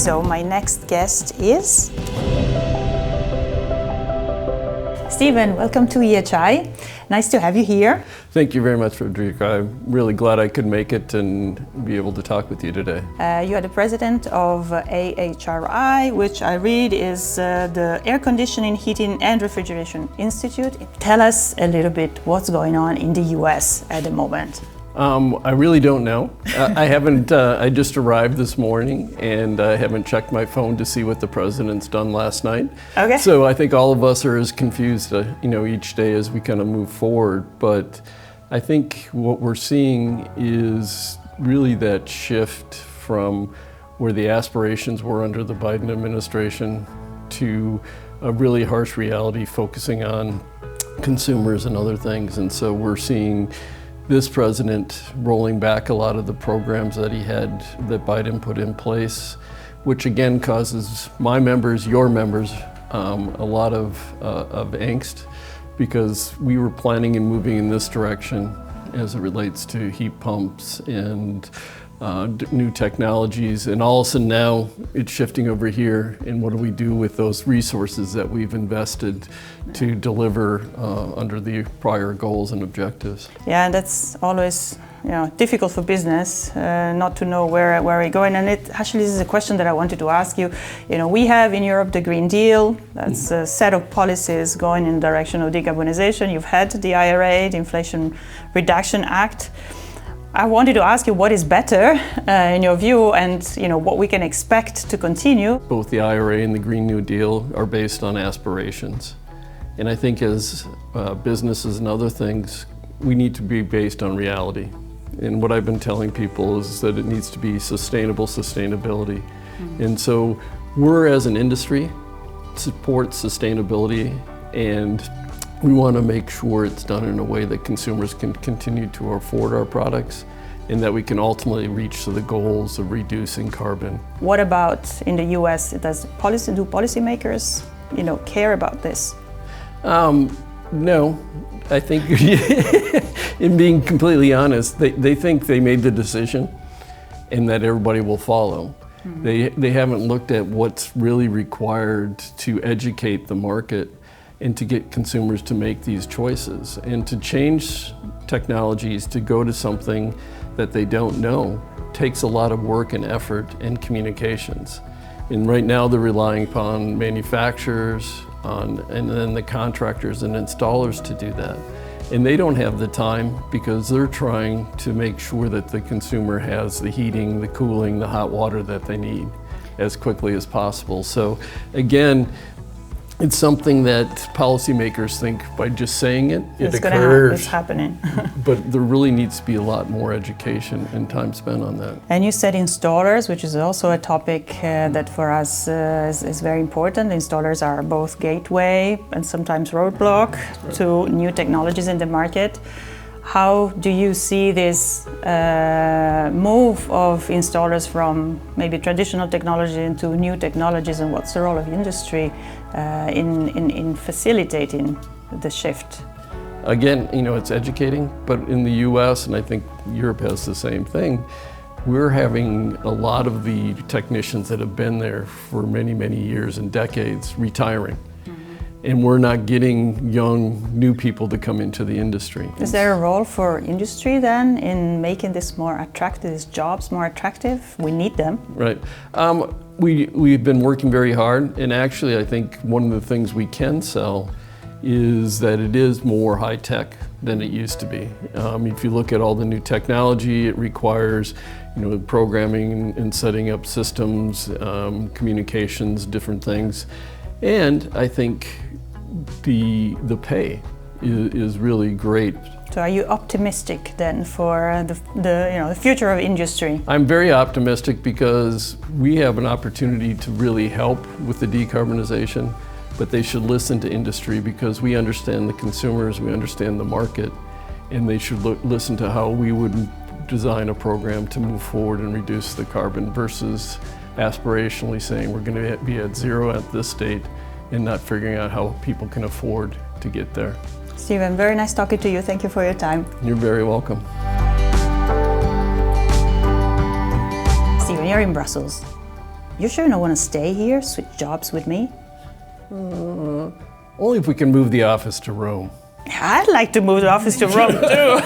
So my next guest is Stephen. Welcome to EHI. Nice to have you here. Thank you very much, Federica. I'm really glad I could make it and be able to talk with you today. You are the president of EHI, which I read is the Air Conditioning, Heating and Refrigeration Institute. Tell us a little bit what's going on in the US at the moment. I really don't know. I haven't, I just arrived this morning and I haven't checked my phone to see what the president's done last night. Okay. So I think all of us are as confused, each day as we kind of move forward. But I think what we're seeing is really that shift from where the aspirations were under the Biden administration to a really harsh reality focusing on consumers and other things. And so we're seeing this president rolling back a lot of the programs that that Biden put in place, which again causes my members, your members, a lot of angst, because we were planning and moving in this direction as it relates to heat pumps and new technologies, and all of a sudden now it's shifting over here, and what do we do with those resources that we've invested to deliver under the prior goals and objectives? Yeah, and that's always difficult for business not to know where we're going. And it actually, this is a question that I wanted to ask you. We have in Europe the Green Deal. That's a set of policies going in the direction of decarbonization. You've had the IRA, the Inflation Reduction Act. I wanted to ask you what is better in your view, and what we can expect to continue. Both the IRA and the Green New Deal are based on aspirations. And I think as businesses and other things, we need to be based on reality. And what I've been telling people is that it needs to be sustainability. Mm-hmm. And so we're, as an industry, support sustainability, and we want to make sure it's done in a way that consumers can continue to afford our products and that we can ultimately reach to the goals of reducing carbon. What about in the US? Do policymakers care about this? No. I think, in being completely honest, they think they made the decision and that everybody will follow. Mm-hmm. They haven't looked at what's really required to educate the market and to get consumers to make these choices, and to change technologies to go to something that they don't know takes a lot of work and effort and communications. And right now they're relying upon manufacturers and then the contractors and installers to do that. And they don't have the time because they're trying to make sure that the consumer has the heating, the cooling, the hot water that they need as quickly as possible. So again, it's something that policymakers think by just saying it occurs. It's happening. But there really needs to be a lot more education and time spent on that. And you said installers, which is also a topic that for us is very important. Installers are both gateway and sometimes roadblock to new technologies in the market. How do you see this move of installers from maybe traditional technology into new technologies, and what's the role of industry in facilitating the shift? Again, it's educating, but in the US, and I think Europe has the same thing, we're having a lot of the technicians that have been there for many, many years and decades retiring. And we're not getting young, new people to come into the industry. Is there a role for industry then in making this more attractive, these jobs more attractive? We need them. Right. We've been working very hard, and actually I think one of the things we can sell is that it is more high-tech than it used to be. If you look at all the new technology, it requires programming and setting up systems, communications, different things. And I think the pay is really great. So are you optimistic then for the future of industry? I'm very optimistic because we have an opportunity to really help with the decarbonization, but they should listen to industry because we understand the consumers, we understand the market, and they should listen to how we would design a program to move forward and reduce the carbon versus aspirationally saying we're going to be at zero at this date and not figuring out how people can afford to get there. Stephen, very nice talking to you. Thank you for your time. You're very welcome. Stephen, you're in Brussels. You sure you don't want to stay here, switch jobs with me? Only if we can move the office to Rome. I'd like to move the office to Rome too.